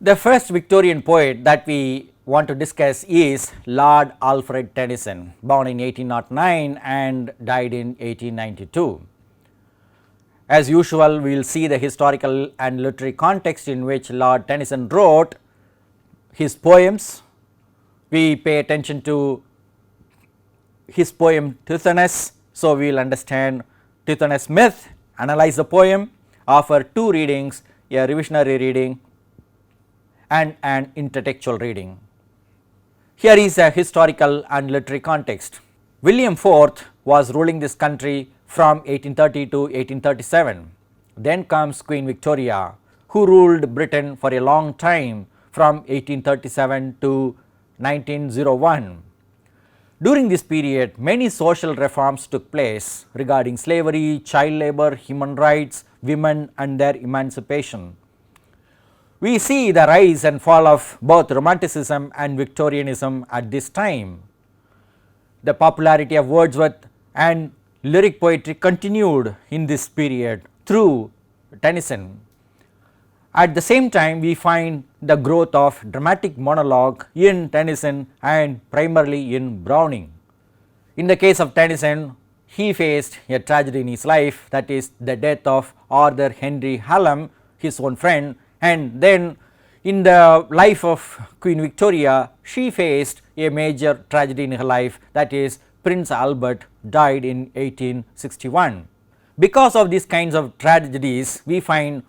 The first Victorian poet that we want to discuss is Lord Alfred Tennyson, born in 1809 and died in 1892. As usual, we will see the historical and literary context in which Lord Tennyson wrote his poems. We pay attention to his poem Tithiness, so we will understand Tithiness myth, analyze the poem, offer two readings, a revisionary reading and an intertextual reading. Here is a historical and literary context. William IV was ruling this country from 1830 to 1837. Then comes Queen Victoria, who ruled Britain for a long time from 1837 to 1901. During this period, many social reforms took place regarding slavery, child labour, human rights, women and their emancipation. We see the rise and fall of both Romanticism and Victorianism at this time. The popularity of Wordsworth and lyric poetry continued in this period through Tennyson. At the same time, we find the growth of dramatic monologue in Tennyson and primarily in Browning. In the case of Tennyson, he faced a tragedy in his life, that is the death of Arthur Henry Hallam, his own friend, and then in the life of Queen Victoria, she faced a major tragedy in her life, that is Prince Albert died in 1861. Because of these kinds of tragedies, we find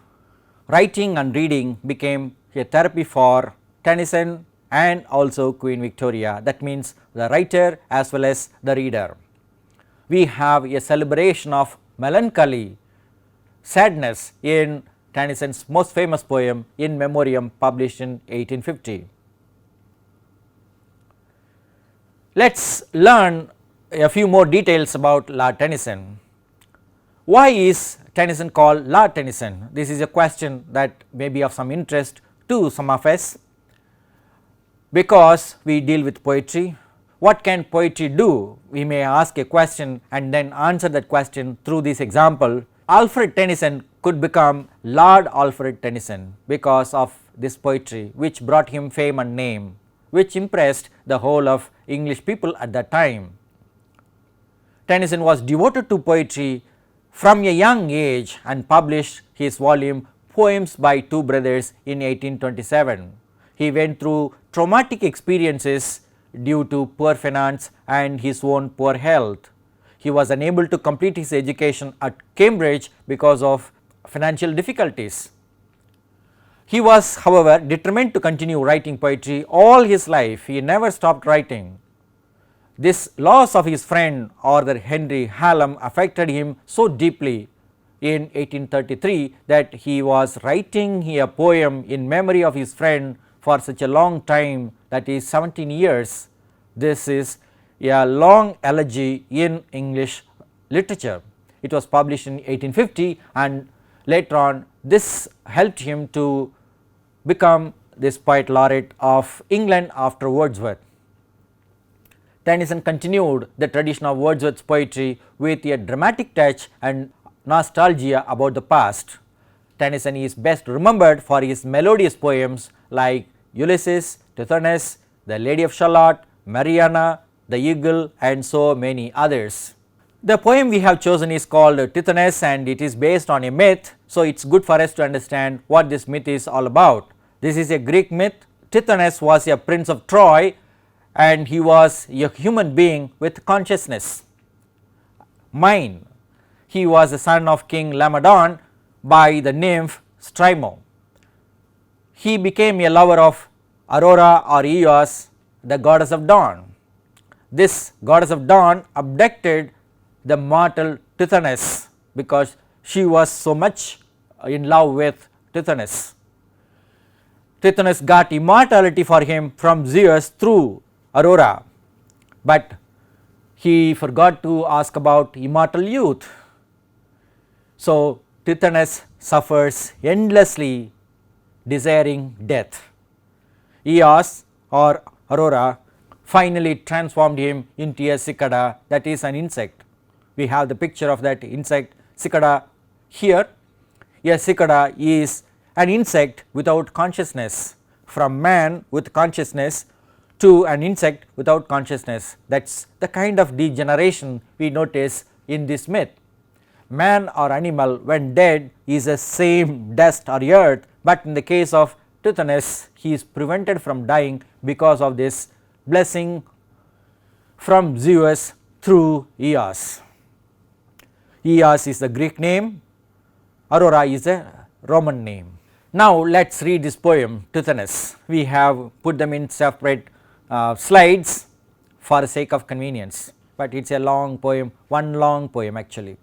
writing and reading became a therapy for Tennyson and also Queen Victoria, that means the writer as well as the reader. We have a celebration of melancholy, sadness in Tennyson's most famous poem In Memoriam, published in 1850. Let us learn a few more details about Lord Tennyson. Why is Tennyson called Lord Tennyson? This is a question that may be of some interest to some of us, because we deal with poetry. What can poetry do? We may ask a question and then answer that question through this example. Alfred Tennyson could become Lord Alfred Tennyson because of this poetry, which brought him fame and name, which impressed the whole of English people at that time. Tennyson was devoted to poetry from a young age and published his volume Poems by Two Brothers in 1827. He went through traumatic experiences due to poor finance and his own poor health. He was unable to complete his education at Cambridge because of financial difficulties. He was, however, determined to continue writing poetry all his life. He never stopped writing. This loss of his friend Arthur Henry Hallam affected him so deeply in 1833 that he was writing a poem in memory of his friend for such a long time, that is 17 years. This is a long elegy in English literature. It was published in 1850 and later on this helped him to become this poet laureate of England after Wordsworth. Tennyson continued the tradition of Wordsworth's poetry with a dramatic touch and nostalgia about the past. Tennyson is best remembered for his melodious poems like Ulysses, Tithiness, The Lady of Shalott, Mariana, The Eagle and so many others. The poem we have chosen is called Tithiness and it is based on a myth, so it is good for us to understand what this myth is all about. This is a Greek myth. Tithiness was a prince of Troy and he was a human being with consciousness, mind. He was the son of King Laomedon by the nymph Strimo. He became a lover of Aurora or Eos, the goddess of dawn. This goddess of dawn abducted the mortal Tithiness because she was so much in love with Tithiness. Tithiness got immortality for him from Zeus through Aurora, but he forgot to ask about immortal youth. So Tithiness suffers endlessly, desiring death. Eos or Aurora finally transformed him into a cicada, that is an insect. We have the picture of that insect cicada here. A cicada is an insect without consciousness. from man with consciousness to an insect without consciousness. That is the kind of degeneration we notice in this myth. Man or animal when dead is the same dust or earth, but in the case of Tithiness he is prevented from dying because of this blessing from Zeus through Eos. Eos is the Greek name, Aurora is a Roman name. Now let us read this poem Tithiness. We have put them in separate slides for the sake of convenience, but it is a long poem, one long poem actually.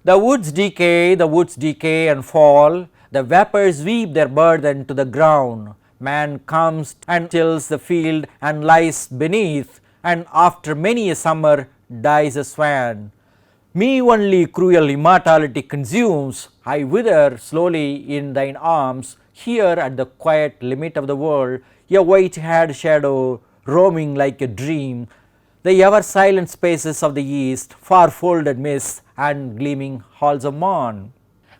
The woods decay and fall, the vapors weave their burden to the ground. Man comes and tills the field and lies beneath, and after many a summer dies a swan. Me only cruel immortality consumes, I wither slowly in thine arms. Here at the quiet limit of the world, a white-haired shadow roaming like a dream, the ever silent spaces of the east, far folded mists and gleaming halls of morn.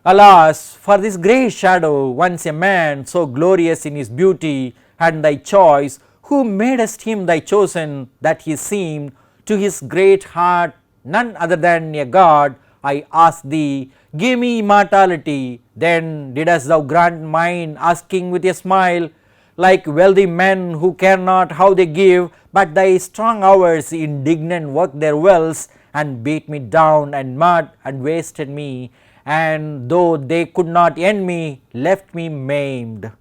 Alas, for this grey shadow, once a man so glorious in his beauty and thy choice, who madest him thy chosen, that he seemed to his great heart none other than a god. I ask thee, give me immortality. Then didst thou grant mine, asking with a smile, like wealthy men who care not how they give, but thy strong hours indignant work their wills, and beat me down and mud and wasted me, and though they could not end me, left me maimed.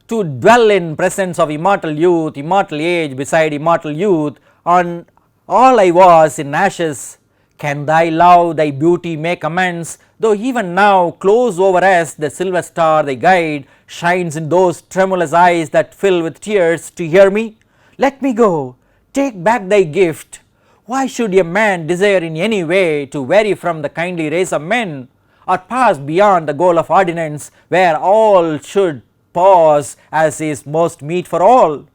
To dwell in presence of immortal youth, immortal age beside immortal youth, on all I was in ashes, can thy love, thy beauty make amends, though even now close over us the silver star thy guide shines in those tremulous eyes that fill with tears to hear me? Let me go, take back thy gift. Why should a man desire in any way to vary from the kindly race of men, or pass beyond the goal of ordinance, where all should pause as is most meet for all?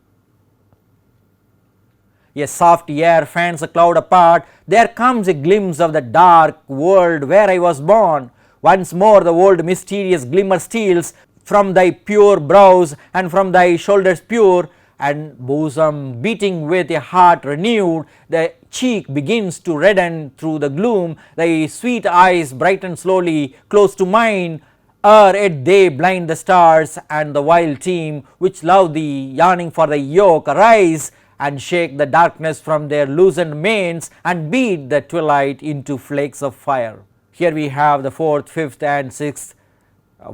A soft air fans a cloud apart, there comes a glimpse of the dark world where I was born. Once more the old mysterious glimmer steals from thy pure brows and from thy shoulders pure, and bosom beating with a heart renewed, the cheek begins to redden through the gloom, thy sweet eyes brighten slowly close to mine, ere yet they blind the stars, and the wild team which love thee yearning for thy yoke arise and shake the darkness from their loosened manes and beat the twilight into flakes of fire. Here we have the 4th, 5th and 6th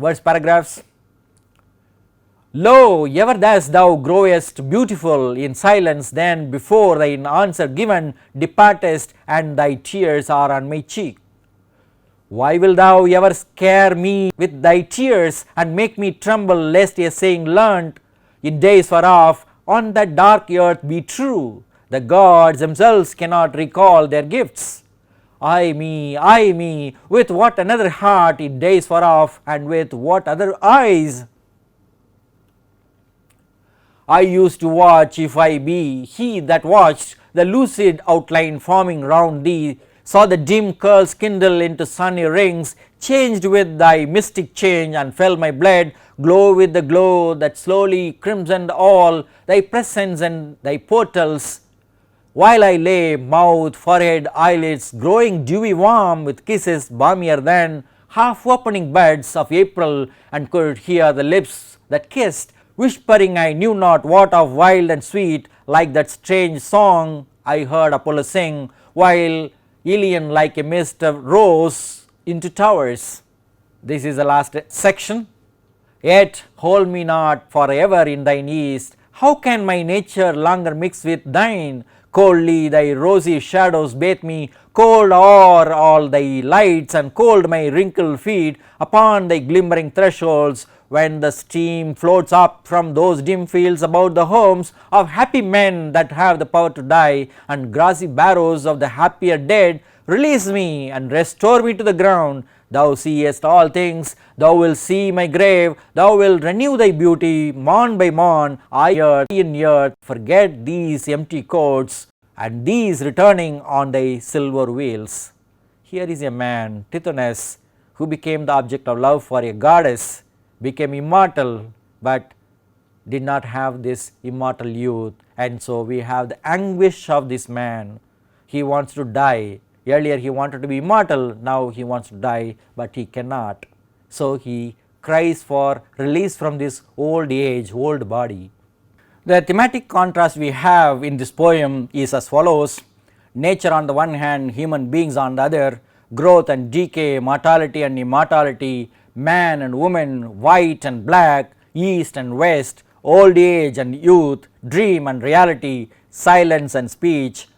verse paragraphs. Lo, ever thus thou growest beautiful in silence, then before thine answer given departest, and thy tears are on my cheek. Why wilt thou ever scare me with thy tears, and make me tremble lest a saying learnt in days far off on that dark earth be true? The gods themselves cannot recall their gifts. Ay me, with what another heart in days far off, and with what other eyes? I used to watch if I be he that watched, the lucid outline forming round thee, saw the dim curls kindle into sunny rings, changed with thy mystic change, and felt my blood glow with the glow that slowly crimsoned all thy presence and thy portals, while I lay, mouth, forehead, eyelids growing dewy warm with kisses balmier than half opening buds of April, and could hear the lips that kissed, whispering I knew not what of wild and sweet, like that strange song I heard Apollo sing, while Ilion like a mist rose into towers. This is the last section. Yet hold me not for ever in thine east, how can my nature longer mix with thine? Coldly thy rosy shadows bathe me, cold are all thy lights, and cold my wrinkled feet upon thy glimmering thresholds, when the stream floats up from those dim fields about the homes of happy men that have the power to die, and grassy barrows of the happier dead. Release me and restore me to the ground. Thou seest all things, thou wilt see my grave, thou wilt renew thy beauty morn by morn. I earth in earth forget these empty courts, and these returning on thy silver wheels. Here is a man, Tithiness, who became the object of love for a goddess, became immortal, but did not have this immortal youth, and so we have the anguish of this man. He wants to die. Earlier he wanted to be immortal, now he wants to die, but he cannot. So he cries for release from this old age, old body. The thematic contrast we have in this poem is as follows: nature on the one hand, human beings on the other, growth and decay, mortality and immortality, man and woman, white and black, east and west, old age and youth, dream and reality, silence and speech,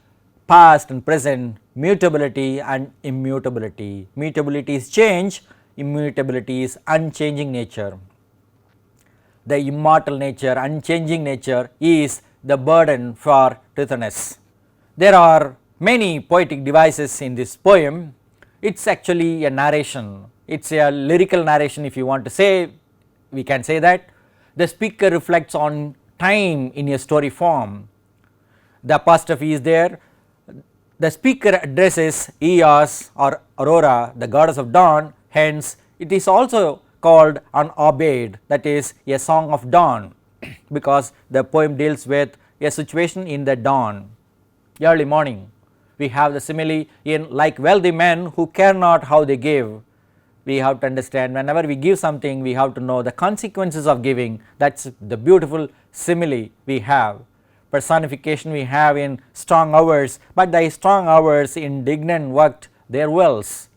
past and present, mutability and immutability. Mutability is change, immutability is unchanging nature. The immortal nature, unchanging nature is the burden for Tithiness. There are many poetic devices in this poem. It is actually a narration, it is a lyrical narration if you want to say, we can say that. The speaker reflects on time in a story form. The apostrophe is there. The speaker addresses Eos or Aurora, the goddess of dawn, hence it is also called an obede, that is a song of dawn, because the poem deals with a situation in the dawn, early morning. We have the simile in like wealthy men who care not how they give. We have to understand whenever we give something, we have to know the consequences of giving. That is the beautiful simile we have. Personification we have in strong hours, but the strong hours indignant worked their wills.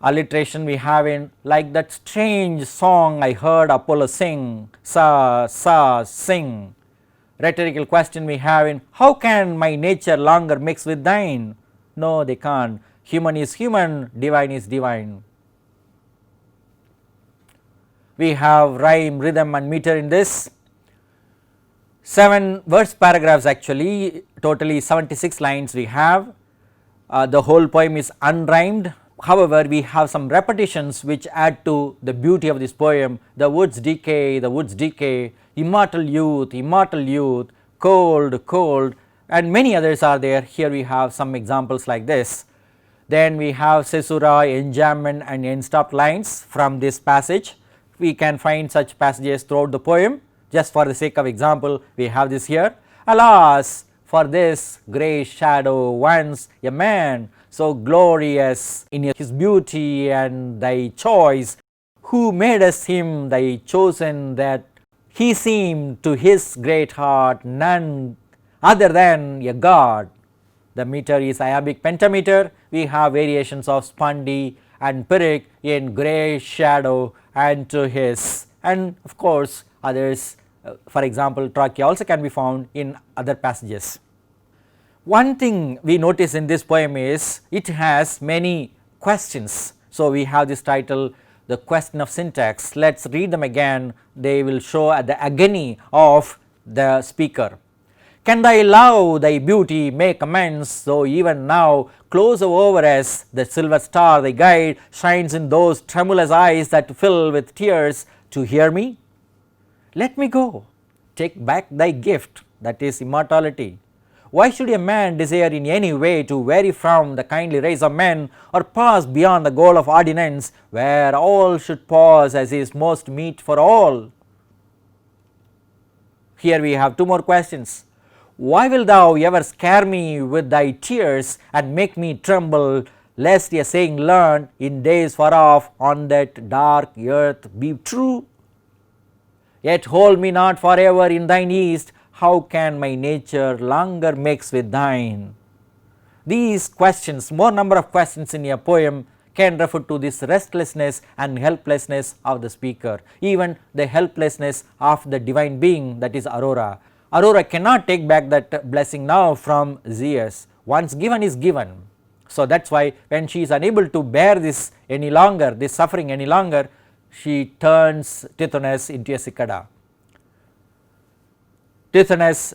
Alliteration we have in like that strange song I heard Apollo sing, sa sa sing. Rhetorical question we have in how can my nature longer mix with thine? No, they can't. Human is human, divine is divine. We have rhyme, rhythm and meter in this. 7 verse paragraphs actually, totally 76 lines we have. The whole poem is unrhymed. However, we have some repetitions which add to the beauty of this poem. The woods decay, immortal youth, cold, cold, and many others are there. Here we have some examples like this. Then we have caesura, enjambment and end-stop lines from this passage. We can find such passages throughout the poem. Just for the sake of example, we have this here. Alas, for this grey shadow once a man so glorious in his beauty and thy choice, who madest him thy chosen, that he seemed to his great heart none other than a god. The meter is iambic pentameter. We have variations of spandi and pyrrhic in grey shadow and to his, and of course others, for example trachea also can be found in other passages. One thing we notice in this poem is it has many questions. So, we have this title, the question of syntax. Let us read them again, they will show the agony of the speaker. Can thy love, thy beauty make amends, though even now close over us the silver star thy guide shines in those tremulous eyes that fill with tears to hear me? Let me go, take back thy gift, that is immortality. Why should a man desire in any way to vary from the kindly race of men, or pass beyond the goal of ordinance, where all should pause as is most meet for all? Here we have 2 more questions. Why wilt thou ever scare me with thy tears, and make me tremble, lest a saying learned in days far off on that dark earth be true? Yet hold me not forever in thine east, how can my nature longer mix with thine? These questions, more number of questions in a poem, can refer to this restlessness and helplessness of the speaker, even the helplessness of the divine being, that is Aurora. Aurora cannot take back that blessing now from Zeus, once given is given. So, that is why when she is unable to bear this any longer, this suffering any longer, she turns Tithiness into a cicada. Tithiness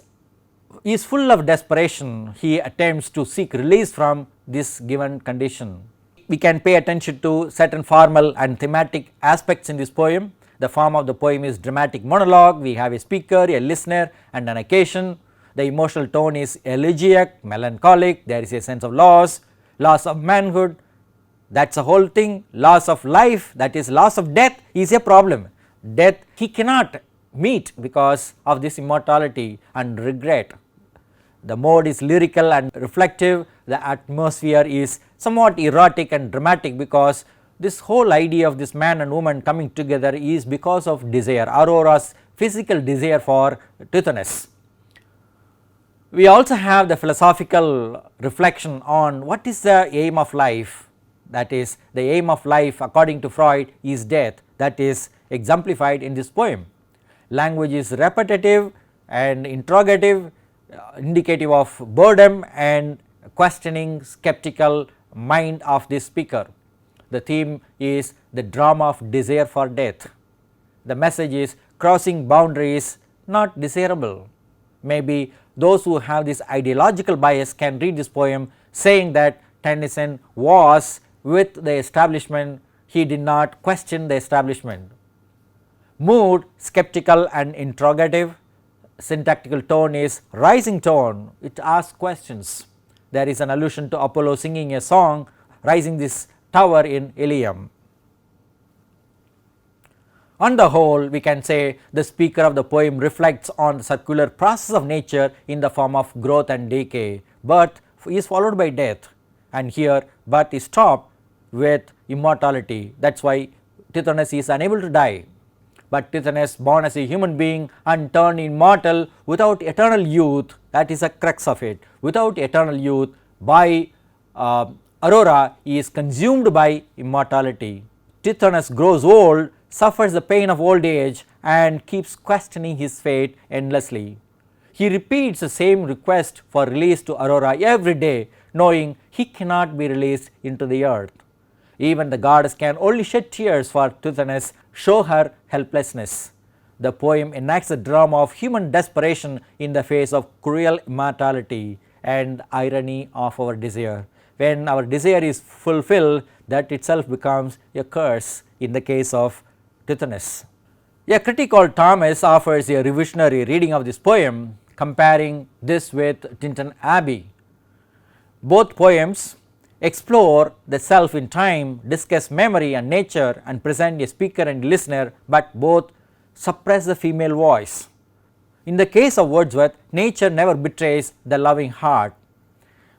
is full of desperation. He attempts to seek release from this given condition. We can pay attention to certain formal and thematic aspects in this poem. The form of the poem is dramatic monologue. We have a speaker, a listener and an occasion. The emotional tone is elegiac, melancholic. There is a sense of loss of manhood, that is the whole thing. Loss of life, that is loss of death is a problem. Death he cannot meet because of this immortality and regret. The mode is lyrical and reflective, the atmosphere is somewhat erotic and dramatic because this whole idea of this man and woman coming together is because of desire, Aurora's physical desire for Tithiness. We also have the philosophical reflection on what is the aim of life, that is the aim of life according to Freud is death, that is exemplified in this poem. Language is repetitive and interrogative, indicative of boredom and questioning skeptical mind of the speaker. The theme is the drama of desire for death. The message is crossing boundaries not desirable. Maybe those who have this ideological bias can read this poem saying that Tennyson was with the establishment, he did not question the establishment. Mood skeptical and interrogative, syntactical tone is rising tone, it asks questions. There is an allusion to Apollo singing a song rising this tower in Ilium. On the whole, we can say the speaker of the poem reflects on the circular process of nature in the form of growth and decay. Birth is followed by death, and here birth is stopped with immortality. That is why Tithiness is unable to die. But Tithiness, born as a human being and turned immortal without eternal youth, that is a crux of it. Without eternal youth, by Aurora is consumed by immortality. Tithiness grows old, suffers the pain of old age and keeps questioning his fate endlessly. He repeats the same request for release to Aurora every day, knowing he cannot be released into the earth. Even the goddess can only shed tears for Tithiness, show her helplessness. The poem enacts the drama of human desperation in the face of cruel immortality and irony of our desire. When our desire is fulfilled, that itself becomes a curse in the case of Tithiness. A critic called Thomas offers a revisionary reading of this poem, comparing this with Tinton Abbey. Both poems explore the self in time, discuss memory and nature and present a speaker and listener, but both suppress the female voice. In the case of Wordsworth, nature never betrays the loving heart,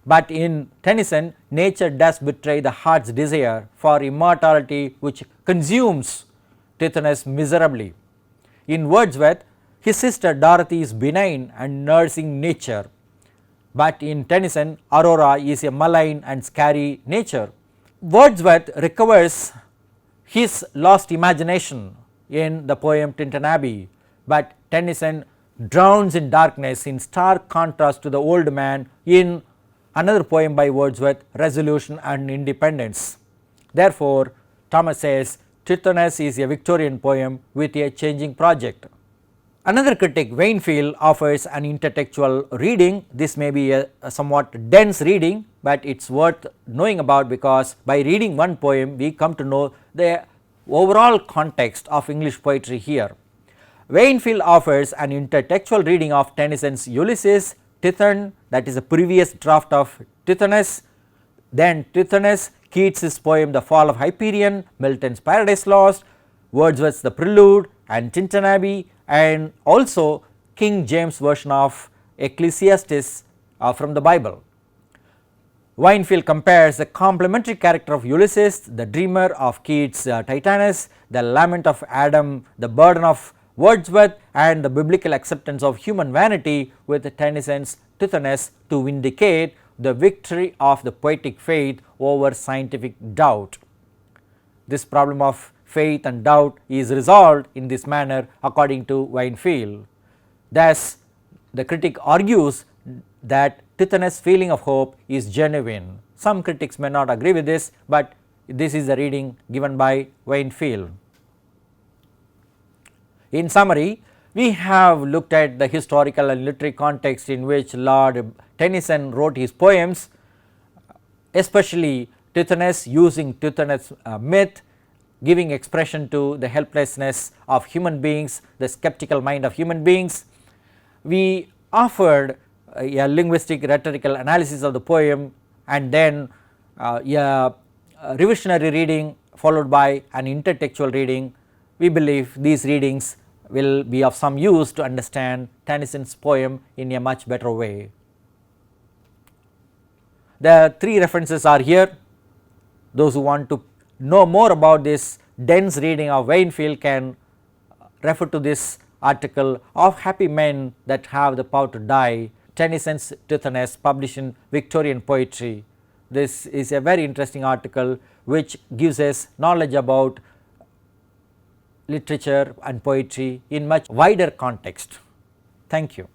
but in Tennyson, nature does betray the heart's desire for immortality which consumes Tithiness miserably. In Wordsworth, his sister Dorothy is benign and nursing nature, but in Tennyson, Aurora is a malign and scary nature. Wordsworth recovers his lost imagination in the poem Tinton Abbey, but Tennyson drowns in darkness in stark contrast to the old man in another poem by Wordsworth, Resolution and Independence. Therefore, Thomas says Tithiness is a Victorian poem with a changing project. Another critic, Wainfield, offers an intertextual reading. This may be a somewhat dense reading, but it is worth knowing about because by reading one poem we come to know the overall context of English poetry here. Wainfield offers an intertextual reading of Tennyson's Ulysses, Tithon, that is a previous draft of Tithiness, then Tithiness, Keats's poem The Fall of Hyperion, Milton's Paradise Lost, Wordsworth's The Prelude and Tinton Abbey, and also King James version of Ecclesiastes from the Bible. Wainfield compares the complementary character of Ulysses, the dreamer of Keats' Titaness, the lament of Adam, the burden of Wordsworth and the biblical acceptance of human vanity with Tennyson's Tithiness to vindicate the victory of the poetic faith over scientific doubt. This problem of faith and doubt is resolved in this manner according to Wainfield. Thus, the critic argues that Tithiness' feeling of hope is genuine. Some critics may not agree with this, but this is the reading given by Wainfield. In summary, we have looked at the historical and literary context in which Lord Tennyson wrote his poems, especially Tithiness, using Tithiness myth, giving expression to the helplessness of human beings, the skeptical mind of human beings. We offered a linguistic rhetorical analysis of the poem and then a revisionary reading followed by an intertextual reading. We believe these readings will be of some use to understand Tennyson's poem in a much better way. The three references are here. Those who want to know more about this dense reading of Waynfield can refer to this article of Happy Men That Have the Power to Die, Tennyson's Tithiness, published in Victorian Poetry. This is a very interesting article which gives us knowledge about literature and poetry in much wider context. Thank you.